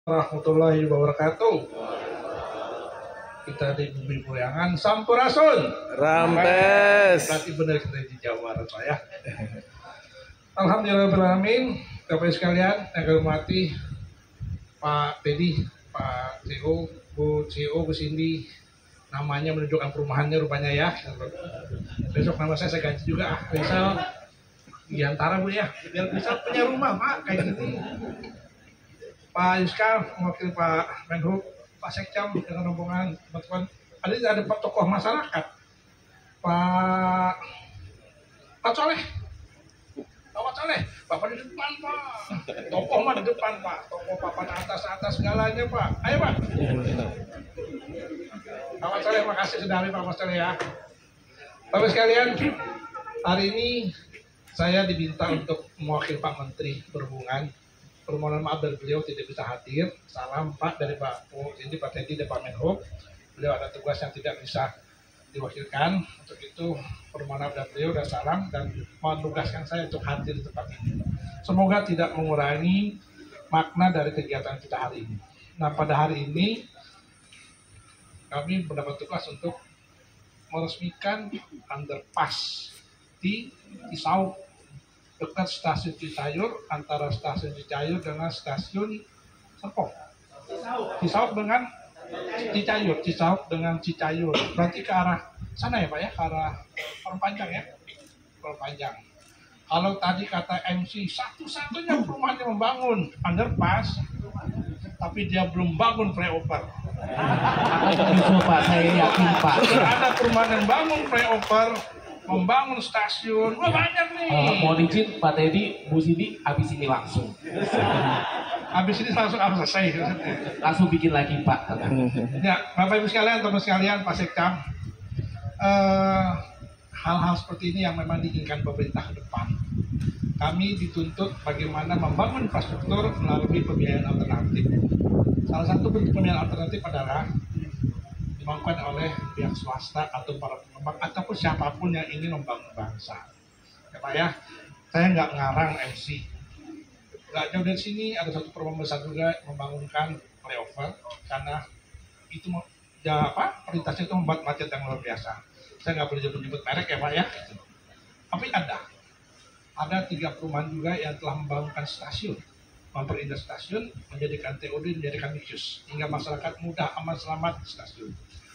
Warahmatullahi wabarakatuh. Kita di bumi Puriangan, Sampurasun. Rampes. Berarti benar kita di Jawa Barat saya. Alhamdulillahirrahmanirrahim. Bapak sekalian yang kami hormati Pak Teddy, Pak CEO, Bu CEO, Bu Cindy. Namanya menunjukkan perumahannya rupanya ya. Besok nama saya ganti juga. Misal diantara Bu ya. Biar bisa punya rumah Pak kayak gini. Pak Yuskal, mewakili Pak Menhub, Pak Sekcam dengan rombongan teman-teman. Ada Pak tokoh masyarakat, Pak Soleh, Pak Soleh, Bapak di depan Pak. Tokoh mah di depan Pak. Tokoh papan atas segalanya Pak. Ayo Pak. Pak Soleh, makasih sudah hari Pak Soleh ya. Bapak sekalian, hari ini saya diminta untuk mewakili Pak Menteri Perhubungan. Permohonan maaf dari beliau tidak bisa hadir. Salam Pak dari Pak ini Pak Teddy dan Pak Menhub. Beliau ada tugas yang tidak bisa diwakilkan. Untuk itu permohonan maaf dari beliau dan salam dan menugaskan saya untuk hadir di tempat ini. Semoga tidak mengurangi makna dari kegiatan kita hari ini. Nah pada hari ini kami mendapat tugas untuk meresmikan underpass di Cisauk, dekat stasiun Cicayur, antara stasiun Cicayur dengan stasiun Serpong. Cisauk dengan Cicayur, Cisauk dengan Cicayur. Berarti ke arah sana ya Pak ya, ke arah Perpanjang ya, Perpanjang. Kalau tadi kata MC satu-satunya perumahan yang membangun underpass, tapi dia belum bangun flyover. Pak, saya yakin Pak. Ada perumahan yang bangun flyover, membangun stasiun, wah banyak nih. Mohon izin Pak Teddy, Bu Cindy, habis ini langsung. Habis ini langsung harus selesai. Langsung bikin lagi Pak. Ya, Bapak Ibu sekalian, teman sekalian, Pak Sekcam, hal-hal seperti ini yang memang diinginkan pemerintah ke depan. Kami dituntut bagaimana membangun infrastruktur melalui pembiayaan alternatif. Salah satu bentuk pembiayaan alternatif adalah dibangun oleh pihak swasta atau para pengembang ataupun siapapun yang ingin membangun bangsa. Ya Pak ya, saya nggak ngarang MC. Nggak jauh dari sini ada satu perumahan besar juga membangunkan flyover karena itu ya apa perlintasnya itu membuat macet yang luar biasa. Saya nggak boleh nyebut merek ya Pak ya. Tapi ada 3 perumahan juga yang telah membangunkan stasiun, memperindah stasiun, menjadikan TOD, menjadikan mixed use, hingga masyarakat mudah, aman, selamat di stasiun.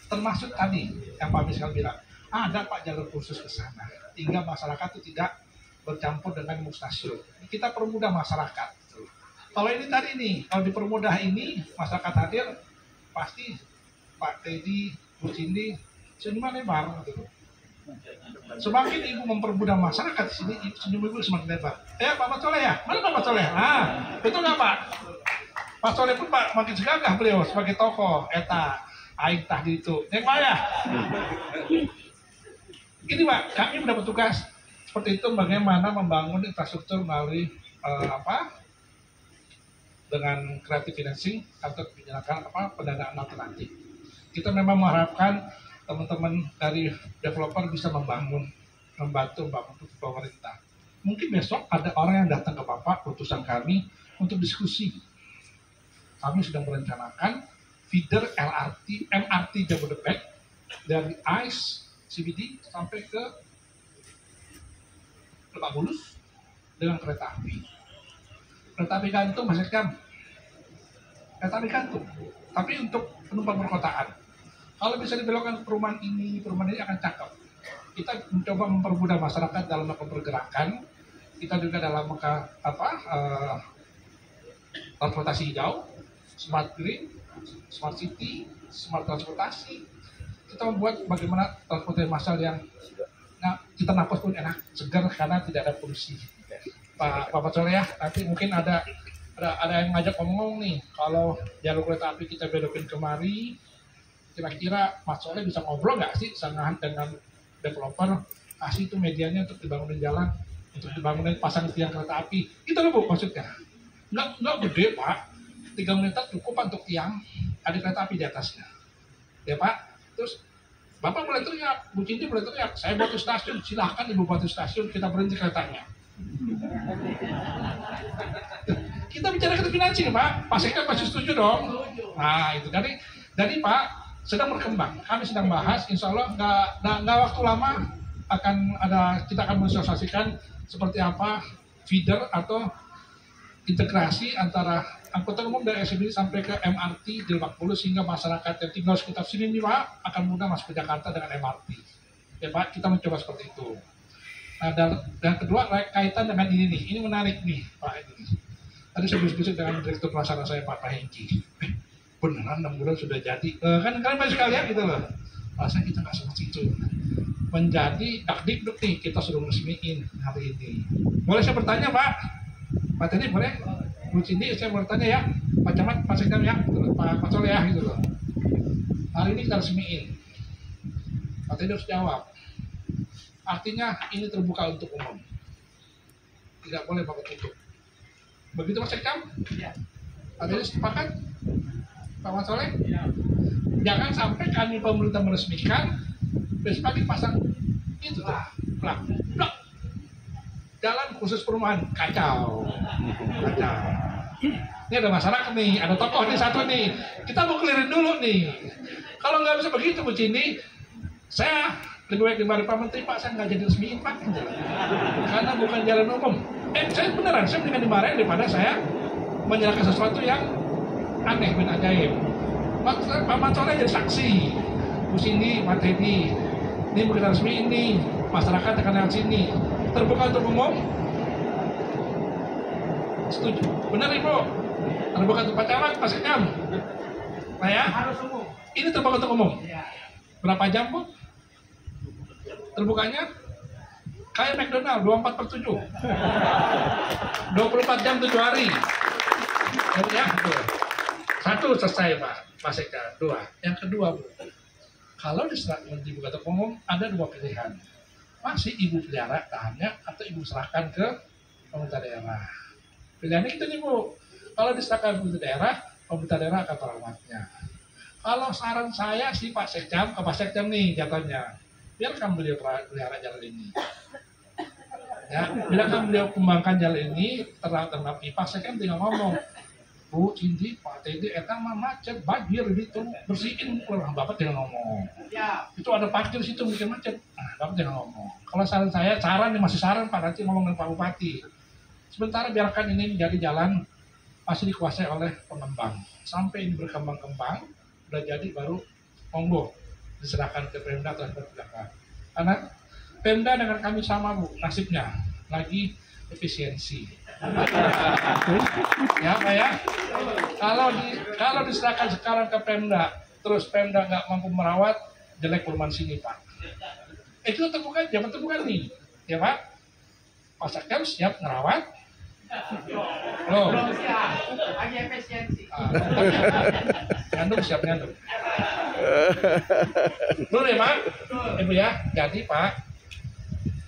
Termasuk tadi yang Pak Miskal bilang, ada Pak jalur khusus ke sana, hingga masyarakat itu tidak bercampur dengan stasiun. Kita permudah masyarakat. Kalau ini tadi nih, kalau dipermudah ini, masyarakat hadir, pasti Pak Teddy, Bu Cindy, senyuman lebar. Gitu. Semakin ibu mempermudah masyarakat di sini, senyum ibu semakin lebar. Pak Soleh ya? Mana Pak Soleh? Nah, betul nggak Pak? Pak Soleh pun Pak makin segagah beliau sebagai tokoh. Aing tah gitu. Pak ya? Ini Pak, kami mendapat tugas seperti itu bagaimana membangun infrastruktur melalui dengan creative financing atau menyalakan pendanaan alternatif. Kita memang mengharapkan teman-teman dari developer bisa membantu pemerintah. Mungkin besok ada orang yang datang ke Bapak, utusan kami untuk diskusi. Kami sedang merencanakan feeder MRT Jabodebek dari ICE CBD sampai ke Lebak Bulus dengan kereta api. Kereta api gantung Mas Sekam. Kereta api gantung. Tapi untuk penumpang perkotaan. Kalau bisa dibelokkan perumahan ini akan cakep. Kita mencoba mempermudah masyarakat dalam melakukan pergerakan. Kita juga dalam transportasi hijau, smart green, smart city, smart transportasi. Kita membuat bagaimana transportasi massal yang kita napas pun enak, segar karena tidak ada polusi. Pak Soleh ya, nanti mungkin ada yang ngajak ngomong nih, kalau jalur kereta api kita belokin kemari, kira-kira Mas Soleh bisa ngobrol nggak sih dengan developer, kasih itu medianya untuk dibangunin jalan, untuk dibangunin pasang tiang kereta api. Itu loh Bu maksudnya. Nggak gede Pak, 3 meter cukup untuk tiang, ada kereta api di atasnya. Ya Pak, terus Bapak boleh teriak, Bu Cindy boleh teriak, saya buat stasiun, silahkan Ibu buat stasiun, kita berhenti keretanya. kita bicara finansi Pak. Pak Sekda pasti setuju dong. Nah itu dari Pak sedang berkembang. Kami sedang bahas. Insya Allah nggak waktu lama kita akan mensosialisasikan seperti apa feeder atau integrasi antara angkutan umum dari SMB sampai ke MRT di Lebak Bulus sehingga masyarakat yang tinggal sekitar sini nih Pak akan mudah masuk ke Jakarta dengan MRT. Ya Pak, kita mencoba seperti itu. Nah, dan kedua kaitan dengan ini nih, ini menarik nih Pak ini. Tadi saya diskusi dengan Direktur Pelaksana saya Pak Hengki. Beneran 6 bulan sudah jadi. Kan kalian banyak sekalian gitu loh. Rasanya kita nggak seperti itu. Menjadi dakdikduk nih, kita sudah resmiin hari ini. Boleh saya bertanya Pak? Pak Teddy boleh? Bu Cindy, saya bertanya ya, Pak Camat, Pak Sekda ya, Pak Soleh ya, gitu loh. Hari ini kita resmiin. Pak Teddy harus jawab. Artinya ini terbuka untuk umum. Tidak boleh Bapak tutup. Begitu Pak Sekda? Iya. Pak Teddy sepakat? Pak Soleh? Iya. Jangan sampai kami pemerintah meresmikan, besok pagi pasang itu tuh, blak. Jalan khusus perumahan, kacau. Ini ada masyarakat nih, ada tokoh nih satu nih. Kita mau clearin dulu nih. Kalau nggak bisa begitu Bu Cindy, saya lebih baik dimarahin Pak Menteri, Pak saya nggak jadi resmiin Pak. Karena bukan jalan umum. Saya beneran, saya mendingan dimarahin daripada saya menyerahkan sesuatu yang aneh dan ajaib. Pak Mansoleh jadi saksi. Bu Cindy, Pak Teddy, ini bukan resmi ini. Masyarakat akan lewat sini. Terbuka untuk umum? Setuju. Benar Ibu? Terbuka untuk Pak Camat, Pak Sekam? Nah ya? Harus umum. Ini terbuka untuk umum? Iya. Berapa jam Bu? Terbukanya? Kayak McDonald, 24/7. 24 jam 7 hari. Jadi ya, satu selesai Pak Sekda. Dua. Yang kedua Bu, kalau dibuka untuk umum ada dua pilihan. Masih ibu pelihara tahannya atau ibu serahkan ke pemerintah daerah. Pilihannya itu nih Bu. Kalau diserahkan ke pemerintah daerah akan merawatnya. Kalau saran saya sih Pak Sekjam, ke Pak Sekjam nih jatuhnya. Biarkan beliau pelihara jalan ini. Ya, biarkan beliau kembangkan jalan ini, terlalu Pak Sekjam tinggal ngomong. Bu Cindy, Pak Teddy, etang mah macet, banjir gitu, bersihin, Bapak tinggal ngomong. Ya. Itu ada parkir situ mungkin macet, Bapak tinggal ngomong. Kalau saran saya, masih saran Pak, nanti ngomong dengan Pak Bupati. Sementara biarkan ini menjadi jalan masih dikuasai oleh pengembang. Sampai ini berkembang-kembang, udah jadi baru monggo diserahkan ke Pemda atau Pemda. Karena Pemda dengan kami sama Bu, nasibnya lagi efisiensi. Ya Pak ya. Kalau diserahkan sekarang ke Pemda, terus Pemda nggak mampu merawat, jelek perumahan sini Pak. Itu terbuka, jangan terbuka nih, ya Pak. Pak Sekda siap merawat. Loh. Lagi efisiensi. Ngandung siap ngandung. Betul ya Pak? Ibu ya. Jadi Pak,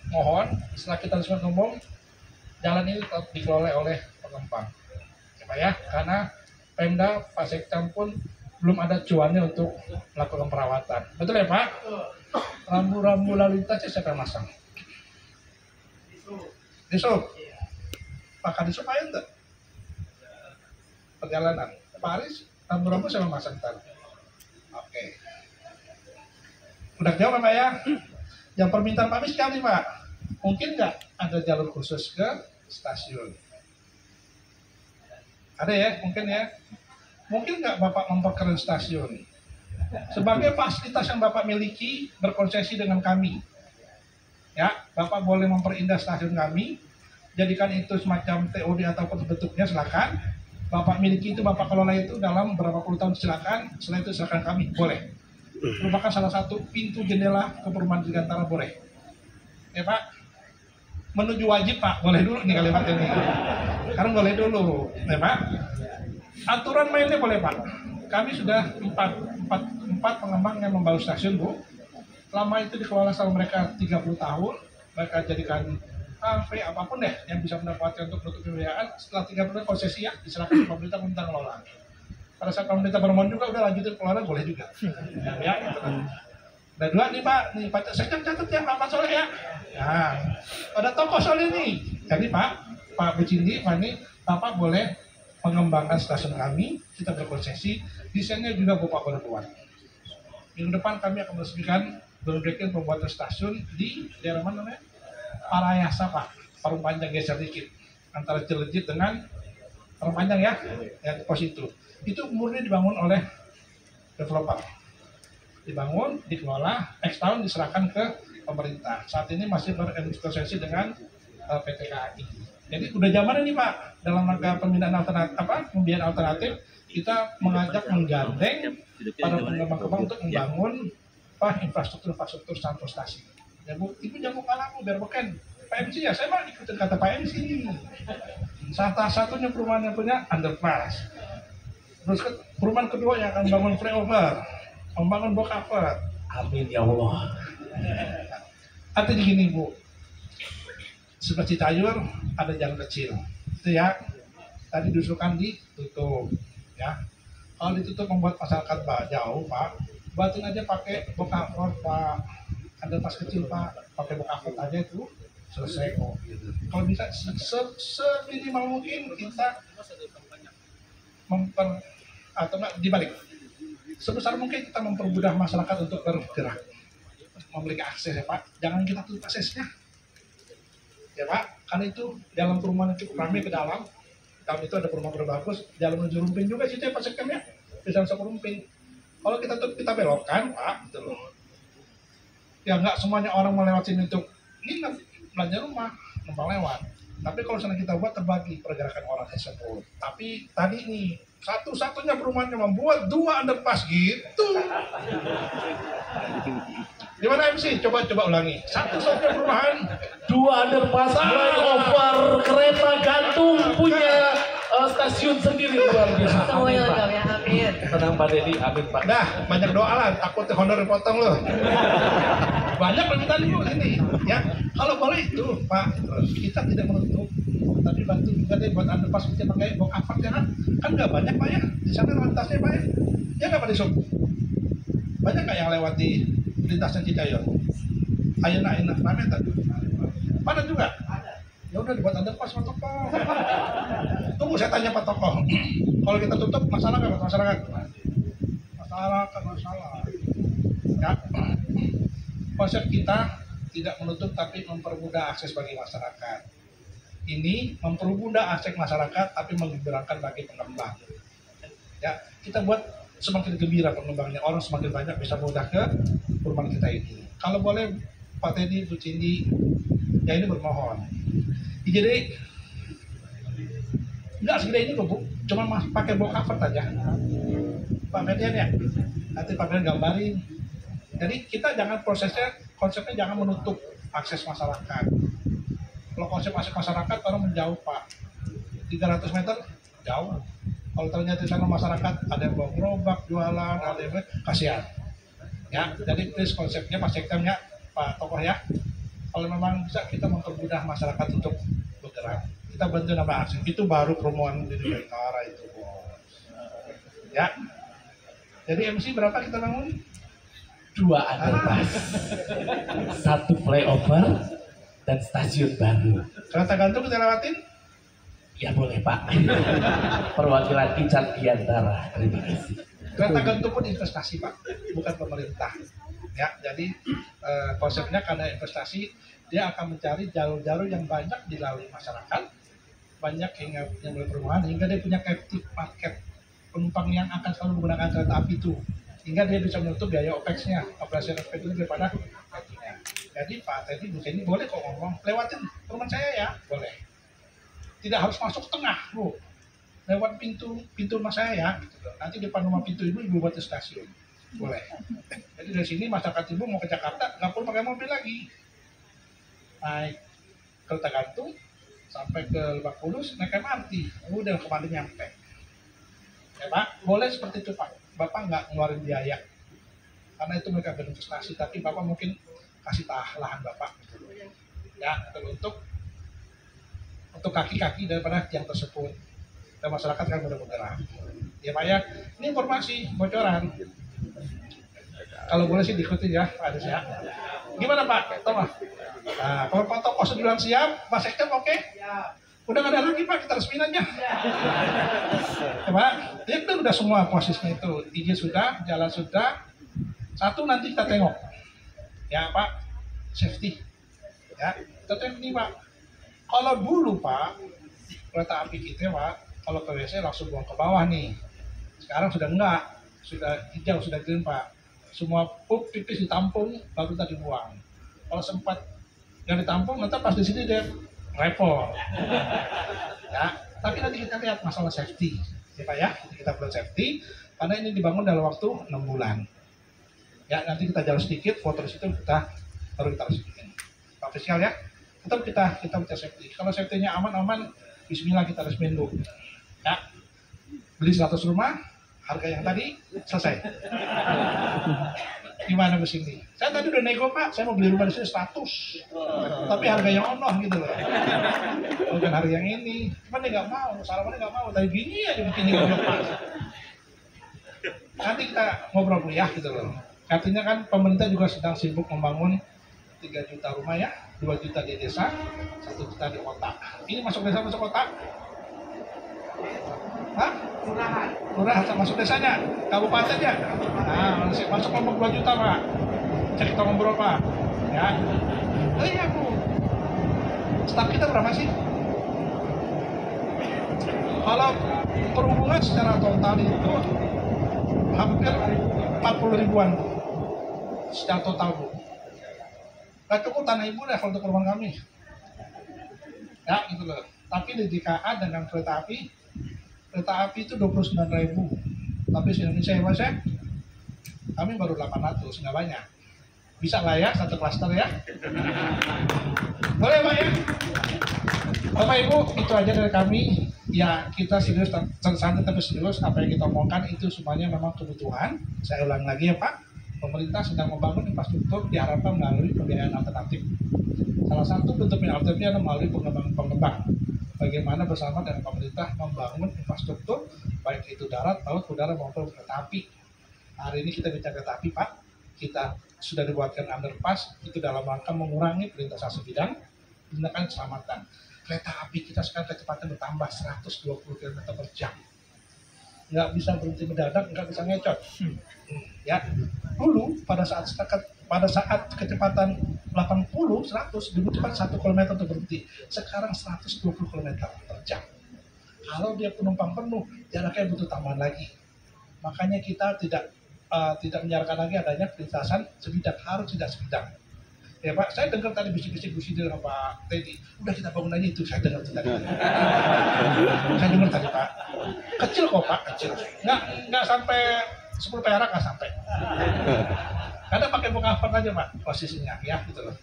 mohon setelah kita resmi umum, jalan ini tetap dikelola oleh pengembang. Ya Pak ya, karena Pemda Pak Sekda pun belum ada cuannya untuk melakukan perawatan. Betul ya Pak? Rambu-rambu lalu lintasnya siapa yang masang? Disub. Pak Kadisub aja enggak? Perjalanan. Pak Aris, rambu-rambu siapa yang masang tadi? Oke. Udah jawab Pak ya? Yang permintaan Pak Mis kali Pak. Mungkin nggak ada jalur khusus ke stasiun? Ada ya, mungkin ya. Mungkin nggak Bapak memperkeren stasiun? Sebagai fasilitas yang Bapak miliki berkonsesi dengan kami. Ya, Bapak boleh memperindah stasiun kami, jadikan itu semacam TOD ataupun bentuknya silakan. Bapak miliki itu, Bapak kelola itu dalam berapa puluh tahun silakan. Setelah itu silakan kami, boleh. Merupakan salah satu pintu jendela ke perumahan Dirgantara, boleh. Ya Pak, menuju wajib Pak, boleh dulu nih kalimat ini. Sekarang boleh dulu, ya Pak. Aturan mainnya boleh Pak. Kami sudah empat pengembang yang membangun stasiun Bu. Selama itu dikelola sama mereka 30 tahun, mereka jadikan kafe apapun deh yang bisa mendapatkan untuk menutup pembiayaan. Setelah 30 tahun konsesi ya, diserahkan ke pemerintah ngelola. Pada saat pemerintah bermohon juga udah lanjutin pengelolaan boleh juga. Ya, gitu kan. Ada dua nih Pak, nih Pak Sekda catat ya Pak Soleh ya. Nah, ada tokoh soal ini. Jadi Pak Bu Cindy, Pak ini Bapak boleh mengembangkan stasiun kami, kita berkonsesi, desainnya juga Bapak boleh buat. Minggu depan kami akan meresmikan groundbreaking pembuatan stasiun di daerah mana namanya? Parayasa Pak, Parung Panjang geser dikit antara Cilejit dengan Parung Panjang ya, yang pos itu. Itu murni dibangun oleh developer, dibangun, dikelola, X tahun diserahkan ke pemerintah. Saat ini masih bernegosiasi dengan PT KAI. Jadi udah zaman ini Pak, dalam rangka pembinaan alternatif, pembiayaan alternatif, kita mengajak menggandeng para pengembang-pengembang untuk membangun infrastruktur transportasi. Ya Bu, Ibu jangan kalah Bu, biar bukan Pak MC ya, saya mah ikutin kata Pak MC. Satu-satunya perumahan yang punya underpass. Terus perumahan kedua yang akan bangun flyover, membangun bokaver. Amin ya Allah. Artinya gini Bu, sebelah Citayur ada jalan kecil, itu ya. Tadi diusulkan ditutup, ya. Kalau ditutup membuat masyarakat jauh Pak, buatin aja pakai bokaver Pak. Ada pas kecil Pak, pakai bokaver aja itu selesai kok. Kalau bisa seminimal mungkin kita atau dibalik, sebesar mungkin kita mempermudah masyarakat untuk bergerak, memiliki akses ya Pak. Jangan kita tutup aksesnya. Ya Pak, karena itu dalam perumahan cukup ramai ke dalam itu ada perumahan bagus, jalan menuju Rumpin juga situ ya Pak Sekam ya, bisa masuk Rumpin. Kalau kita tutup, kita belokkan Pak, gitu loh. Ya nggak semuanya orang melewati untuk nginep, belanja rumah, numpang lewat. Tapi kalau misalnya kita buat terbagi pergerakan orang tersebut. Tapi tadi nih, satu-satunya perumahan yang membuat 2 underpass gitu. Gimana MC? Coba ulangi. Satu-satunya perumahan 2 underpass flyover kereta gantung punya stasiun sendiri luar biasa. Semuanya lengkap ya, amin. Tenang Pak Dedi, amin Pak. Dah, banyak doa lah, takut honor dipotong loh. Banyak permintaan ibu ini, ya. Kalau boleh itu, Pak, kita tidak menutup, tapi bantu juga deh buat underpass kita pakai box apart ya kan nggak banyak Pak ya, di sana lintasnya Pak ya nggak Pak Desok? Banyak nggak yang lewati lintasan Citayur? Ayeuna rame tadi. Padat juga. Ya udah dibuat underpass Pak Tokoh. Tunggu saya tanya Pak Tokoh. Kalau kita tutup masalah nggak masyarakat? Masalah. Ya. Konsep kita tidak menutup tapi mempermudah akses bagi masyarakat. Ini mempermudah akses masyarakat tapi menggerakkan bagi pengembang. Ya, kita buat semakin gembira pengembangnya, orang semakin banyak bisa mudah ke perumahan kita ini. Kalau boleh Pak Teddy, Bu Cindy, ya ini bermohon. Jadi nggak segede ini kok Bu, cuma pakai box cover aja. Pak Median ya, nanti Pak Median gambarin. Jadi kita jangan konsepnya jangan menutup akses masyarakat. Kalau konsep akses masyarakat orang menjauh Pak, 300 meter jauh. Kalau ternyata di sana masyarakat ada yang bawa gerobak, jualan, ada yang kasihan. Ya, jadi please konsepnya Pak Sektemnya, Pak Tokoh ya. Kalau memang bisa kita mempermudah masyarakat untuk bergerak, kita bantu nama akses. Itu baru perumahan di Utara itu. Ya. Jadi MC berapa kita bangun? 2 underpass, 1 flyover, dan stasiun baru. Kereta gantung kita lewatin? Ya boleh Pak. Perwakilan Icat Diantara. Terima kasih. Kereta gantung pun investasi Pak, bukan pemerintah. Ya, jadi konsepnya karena investasi dia akan mencari jalur-jalur yang banyak dilalui masyarakat, banyak yang mulai perumahan hingga dia punya captive market penumpang yang akan selalu menggunakan kereta api itu, hingga dia bisa menutup biaya OPEX-nya, operasi OPEX itu daripada gajinya. Jadi Pak Teddy Bu ini boleh kok ngomong lewatin perumahan saya ya, boleh. Tidak harus masuk tengah Bu, lewat pintu rumah saya ya, gitu. Nanti depan rumah pintu ibu buat stasiun, boleh. Jadi dari sini masyarakat ibu mau ke Jakarta nggak perlu pakai mobil lagi, naik kereta gantung sampai ke Lebak Bulus naik MRT, udah kemana nyampe. Ya Pak, boleh seperti itu Pak. Bapak nggak ngeluarin biaya, karena itu mereka berinvestasi, tapi Bapak mungkin kasih lahan Bapak, gitu. Ya, untuk kaki-kaki daripada yang tersebut, dan masyarakat kan mudah bergerak. Ya Pak ya, ini informasi bocoran. Kalau boleh sih diikuti ya Pak Ades ya. Gimana Pak? Tolong. Nah, kalau Pak Tokoh 9 siap, Pak Sekjen oke? Udah nggak ada lagi Pak, kita resmiin aja. Ya, Pak, itu udah semua prosesnya itu. Izin sudah, jalan sudah. Satu nanti kita tengok. Ya Pak, safety. Ya, kita tengok nih Pak. Kalau dulu Pak, kereta api kita Pak, kalau ke WC langsung buang ke bawah nih. Sekarang sudah enggak, sudah hijau, sudah green Pak. Semua pup pipis ditampung, baru tadi buang. Kalau sempat yang ditampung, nanti pas di sini dia repot. Ya, tapi nanti kita lihat masalah safety, ya Pak ya. Kita perlu safety, karena ini dibangun dalam waktu 6 bulan. Ya, nanti kita jalan sedikit, foto di situ kita baru kita resmikan. Pak Fiskal ya, tetap kita bicara safety. Kalau safety-nya aman-aman, Bismillah kita resmiin dulu. Ya, beli 100 rumah, harga yang tadi selesai. Gimana Mas ini? Saya tadi udah nego Pak, saya mau beli rumah di sini 100. Tapi harga yang ono gitu loh. Bukan harga yang ini. Cuman dia nggak mau, salamannya nggak mau. Tadi gini aja bikin nggak lepas. Nanti kita ngobrol dulu ya gitu loh. Artinya kan pemerintah juga sedang sibuk membangun 3 juta rumah ya, 2 juta di desa, 1 juta di kota. Ini masuk desa masuk kota? Hah? Kelurahan masuk desanya, kabupatennya. Nah, masuk kelompok 2 juta Pak. Cek kita ngobrol Pak. Ya. Oh iya Bu. Staf kita berapa sih? Kalau perhubungan secara total itu hampir 40 ribuan secara total Bu. Gak cukup tanah ibu level untuk perumahan kami. Ya gitu loh. Tapi di DKA dengan kereta api itu 29.000. Tapi di Indonesia ya Mas ya, kami baru 800, nggak banyak. Bisa lah ya, satu klaster ya. Boleh Pak ya? Bapak Ibu, itu aja dari kami. Ya kita serius, santai tapi serius. Apa yang kita omongkan itu semuanya memang kebutuhan. Saya ulang lagi ya Pak. Pemerintah sedang membangun infrastruktur diharapkan melalui pembiayaan alternatif. Salah satu bentuk alternatifnya adalah melalui pengembang. Bagaimana bersama dengan pemerintah membangun infrastruktur baik itu darat, laut, udara maupun kereta api. Hari ini kita bicara kereta api Pak, kita sudah dibuatkan underpass itu dalam rangka mengurangi perlintasan sebidang, menggunakan keselamatan. Kereta api kita sekarang kecepatan bertambah 120 km per jam. Nggak bisa berhenti mendadak, nggak bisa ngecot. Ya, dulu pada saat kecepatan 80, 100 dibutuhkan 1 km untuk berhenti. Sekarang 120 km per jam. Kalau dia penumpang penuh, jaraknya butuh tambahan lagi. Makanya kita tidak menyarankan lagi adanya perlintasan sebidang, harus tidak sebidang. Ya Pak, saya dengar tadi bisik-bisik dengan Pak Teddy. Udah kita bangun aja itu, saya dengar tadi. Saya dengar tadi Pak. Kecil kok Pak, kecil. Nggak sampai 10 perak nggak sampai. Karena pakai bunga apa aja Pak posisinya, ya gitu loh.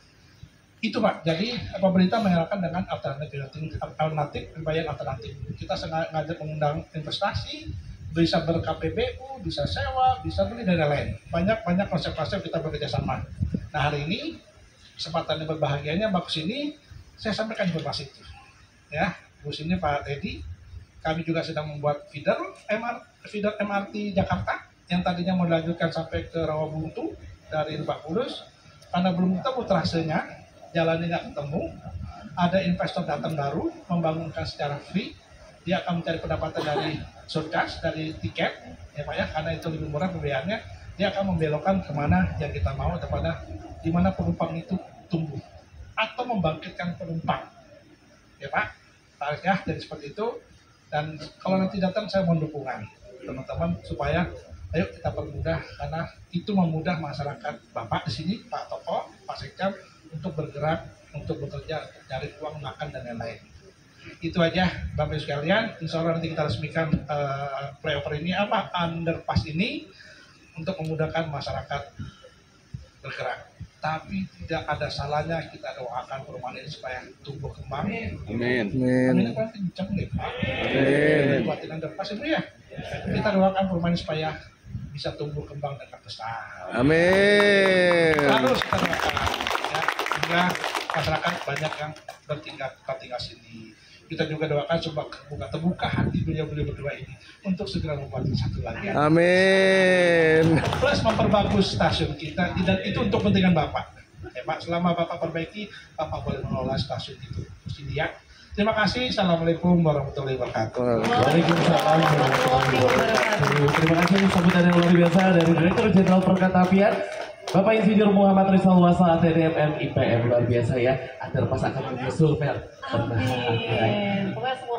Itu Pak. Jadi pemerintah menyarankan dengan alternatif pembayaran alternatif. Kita sengaja mengundang investasi, bisa ber-KPBU, bisa sewa, bisa beli dan lain-lain. Banyak konsep-konsep kita bekerja sama. Nah hari ini kesempatan yang berbahagianya Mbak Kusini, saya sampaikan informasi itu. Ya, Kusini Pak Teddy, kami juga sedang membuat feeder MRT Jakarta yang tadinya mau dilanjutkan sampai ke Rawabuntu dari Lebak Bulus, karena belum ketemu trasenya, jalannya nggak ketemu, ada investor datang baru membangunkan secara free, dia akan mencari pendapatan dari surcharge, dari tiket, ya Pak ya, karena itu lebih murah pembiayaannya, dia akan membelokkan kemana yang kita mau, kepada di mana penumpang itu tumbuh atau membangkitkan penumpang, ya Pak, tarifnya jadi seperti itu. Dan kalau nanti datang saya mohon dukungan teman-teman supaya ayo kita permudah, karena itu memudah masyarakat Bapak di sini, Pak Toko, Pak Sekam untuk bergerak, untuk bekerja, untuk cari uang makan dan lain-lain. Itu aja Bapak Ibu sekalian. Insya Allah nanti kita resmikan flyover ini underpass ini untuk memudahkan masyarakat bergerak. Tapi tidak ada salahnya kita doakan perumahan ini supaya tumbuh kembang. Amin. Amin. Kan kenceng nih Pak. Amin. Buatin underpass itu ya. Kita doakan perumahan ini supaya bisa tumbuh kembang dengan besar. Amin. Harus kita doakan ya, sehingga masyarakat banyak yang tinggal sini. Kita juga doakan semoga terbuka hati beliau berdua ini untuk segera membuat satu lagi. Amin. Plus memperbagus stasiun kita, dan itu untuk kepentingan Bapak. Ya Pak, selama Bapak perbaiki, Bapak boleh mengelola stasiun itu. Mesti lihat Terima kasih. Assalamualaikum warahmatullahi wabarakatuh. Waalaikumsalam warahmatullahi wabarakatuh. Terima kasih sambutan yang luar biasa dari Direktur Jenderal Perkereta Apian Bapak Insinyur Muhammad Rizal Wasa TDMM IPM, luar biasa ya. Underpass akan menyusul Mer. Amin. Pokoknya semua